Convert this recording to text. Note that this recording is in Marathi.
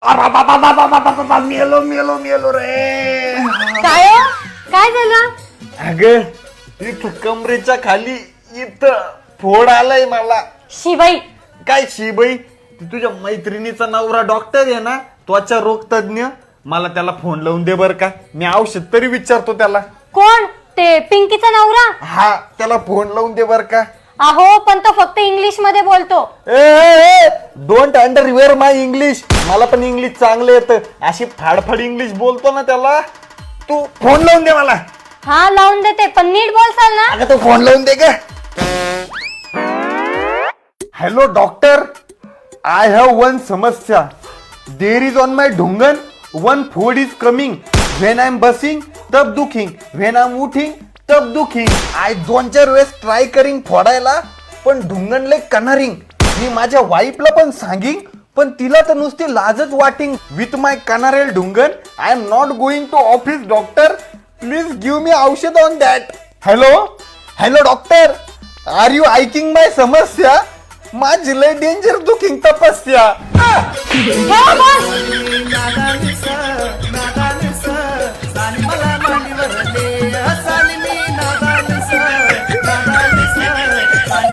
अरे बाबा मेलो मेलो मेलो रे. काय हो? काय झालं? अगं इथं कमरेच्या खाली इथं फोड आलाय मला. शिबाई, काय शिबाई, तुझ्या मैत्रिणीचा नवरा डॉक्टर आहे ना, त्वचा रोग तज्ञ. मला त्याला फोन लावून दे बर का, मी औषध तरी विचारतो त्याला. कोण ते? पिंकीचा नवरा? हा, त्याला फोन लावून दे बर का. अहो पण तो फक्त इंग्लिश मध्ये बोलतो. ए डोंट अंडरवेअर माय इंग्लिश. मला पण इंग्लिश चांगलं येतं. अशी फाडफाड इंग्लिश बोलतो ना त्याला. तू फोन लावून दे मला. हा लावून देते, पण नीट बोलसाल ना? अगं तू फोन लावून दे का. Hello doctor, I have one समस्या. देर इज ऑन माय ढुंगन one food is coming. When I am बसिंग तब दुखिंग, व्हेन आय एम उठिंग तब दुखिंग. आय 2-4 वेळेस ट्राय करिंग फोडायला, पण ढुंगण लय कनरिंग. मी माझ्या वाईफला पण सांगिंग, पण तिला तर नुसती लाजच वाटिंग. विथ माय कनारेल ढुंगण I am not going to office. Doctor please give me औषध on that. Hello hello doctor, are you ऐकिंग माय समस्या? माझी लय डेंजर दुखिंग तपस्या. ठेवा बस.